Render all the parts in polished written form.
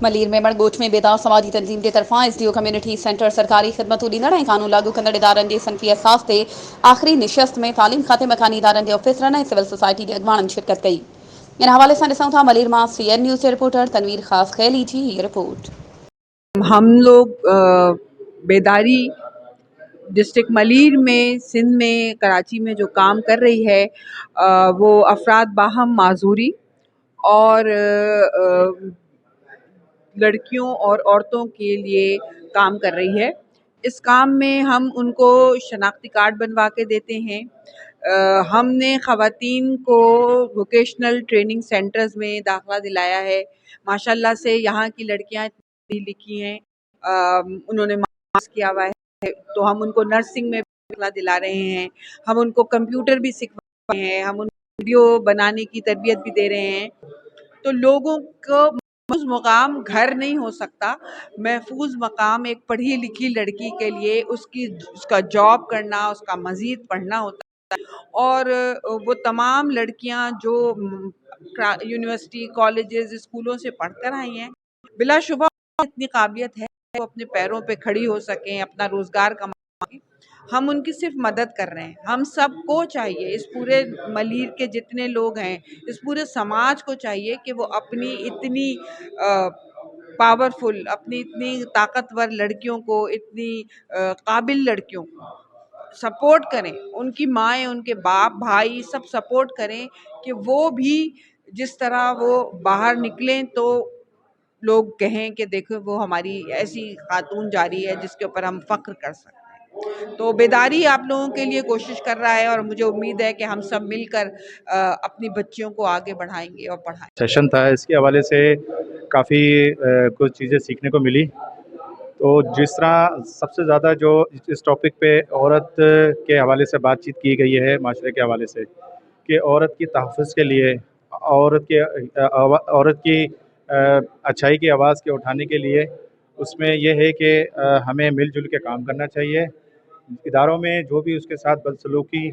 मलीर में मड़गोच में बेदार समाजी तंजीम के तरफा SDO कम्युनिटी सेंटर सरकारी खिदमतूं ॾींदड़ ऐं कानून लागू कंदड़ इदारनि जे सनफ़ी असास ते आख़िरी निशस्त में तालीम खाते मकानी इदारनि जे ऑफिसरनि ऐं सिविल सोसाइटी के अॻवाननि शिरकत कई। इन हवाले से ॾिसूं था मलीर मां CN न्यूज़ जे रिपोर्टर तनवीर ख़ास खैली जी ये रिपोर्ट। हम लोग बेदारी डिस्ट्रिक्ट मलीर में, सिंध में, कराची में जो काम कर रही है वो अफराद बाहम माजूरी और लड़कियों और औरतों के लिए काम कर रही है। इस काम में हम उनको शनाख्ती कार्ड बनवा के देते हैं। हमने ख़वातीन को वोकेशनल ट्रेनिंग सेंटर्स में दाखिला दिलाया है। माशाल्लाह से यहाँ की लड़कियाँ पढ़ी लिखी हैं, उन्होंने मास्टर्स किया हुआ है, तो हम उनको नर्सिंग में दाखिला दिला रहे हैं, हम उनको कंप्यूटर भी सिखा रहे हैं, हम उनको वीडियो बनाने की तरबियत भी दे रहे हैं। तो लोगों को महफूज मकाम घर नहीं हो सकता, महफूज मकाम एक पढ़ी लिखी लड़की के लिए उसका जॉब करना, उसका मज़ीद पढ़ना होता है। और वो तमाम लड़कियां जो यूनिवर्सिटी, कॉलेजेस, स्कूलों से पढ़कर आई हैं, बिलाशुबा इतनी काबिलियत है वो अपने पैरों पे खड़ी हो सकें, अपना रोज़गार कमा सकें। हम उनकी सिर्फ मदद कर रहे हैं। हम सबको चाहिए, इस पूरे मलीर के जितने लोग हैं, इस पूरे समाज को चाहिए कि वो अपनी इतनी पावरफुल, अपनी इतनी ताकतवर लड़कियों को, इतनी काबिल लड़कियों को सपोर्ट करें, उनकी माएँ, उनके बाप, भाई सब सपोर्ट करें कि वो भी जिस तरह वो बाहर निकलें तो लोग कहें कि देखो वो हमारी ऐसी खातून जारी है जिसके ऊपर हम फ़ख्र कर सकते हैं। तो बेदारी आप लोगों के लिए कोशिश कर रहा है और मुझे उम्मीद है कि हम सब मिलकर अपनी बच्चियों को आगे बढ़ाएंगे और पढ़ाएंगे। सेशन था, इसके हवाले से काफ़ी कुछ चीज़ें सीखने को मिली। तो जिस तरह सबसे ज़्यादा जो इस टॉपिक पे औरत के हवाले से बातचीत की गई है, माशरे के हवाले से कि औरत की तहफ़्फ़ुज़ के लिए, औरत की अच्छाई की आवाज़ के उठाने के लिए, उसमें यह है कि हमें मिलजुल के काम करना चाहिए। इदारों में जो भी उसके साथ बदसलूकी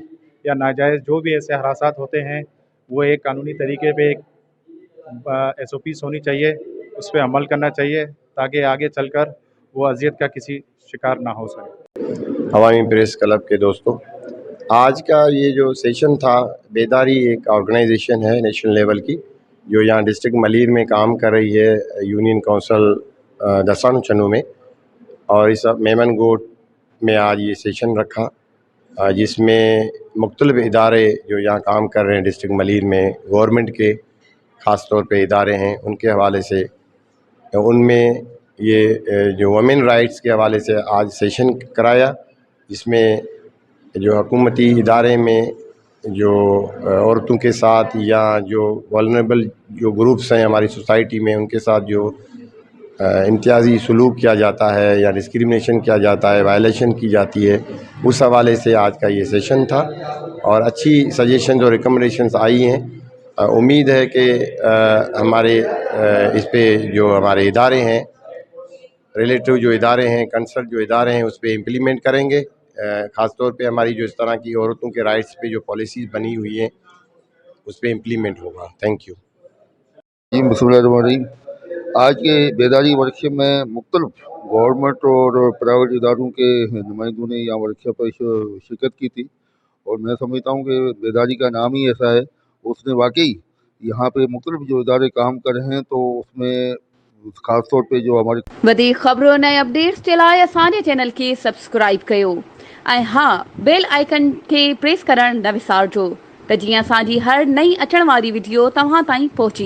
या नाजायज़ जो भी ऐसे हरासात होते हैं, वो एक कानूनी तरीके पे एक SOPs होनी चाहिए, उस पर अमल करना चाहिए ताकि आगे चलकर वो अज़ियत का किसी शिकार ना हो सके। अवामी प्रेस क्लब के दोस्तों, आज का ये जो सेशन था, बेदारी एक ऑर्गेनाइजेशन है नेशनल लेवल की जो यहाँ डिस्ट्रिक्ट मलीर में काम कर रही है, यूनियन काउंसिल दसानु चन्नू में, और इस मेमन गोट में आज ये सेशन रखा जिसमें मुख्तलिफ इदारे जो यहाँ काम कर रहे हैं डिस्ट्रिक्ट मलीर में, गवर्नमेंट के ख़ास तौर पे इदारे हैं, उनके हवाले से, उनमें ये जो वुमेन राइट्स के हवाले से आज सेशन कराया, जिसमें जो हुकूमती इदारे में जो औरतों के साथ या जो वल्नरेबल जो ग्रुप्स हैं हमारी सोसाइटी में, उनके साथ जो इम्तियाजी सलूक किया जाता है या डिस्क्रिमिनेशन किया जाता है, वायलेशन की जाती है, उस हवाले से आज का ये सेशन था और अच्छी सजेशंस और रिकमेंडेशंस आई हैं। उम्मीद है कि हमारे इस पे जो हमारे इदारे हैं, रिलेटिव जो इदारे हैं, कंसर्न जो इदारे हैं, उस पर इम्प्लीमेंट करेंगे। ख़ास तौर पे हमारी जो इस तरह की औरतों के राइट्स पे जो पॉलिसीज़ बनी हुई हैं उस पर इम्प्लीमेंट होगा। थैंक यू जी। बिस्मिल्लाहिर्रहमानिर्रहीम। आज के बेदारी वर्कशॉप में मुख्तलिफ गवर्नमेंट और प्राइवेट इदारों के नुमाइंदों ने यहाँ वर्कशॉप पर शिरकत की थी और मैं समझता हूँ कि बेदारी का नाम ही ऐसा है। उसने वाकई यहाँ पे मुख्तलिफ जो इदारे काम कर रहे हैं, तो उसमें खास तौर पे जो हमारे वधीक ख़बरों ऐं अपडेट्स जे लाइ असांजे चैनल खे सब्सक्राइब कयो ऐं हा बेल आइकन खे प्रेस करणु न विसारिजो त जीअं असांजी हर नई अचण वारी वीडियो तव्हां ताईं पहुची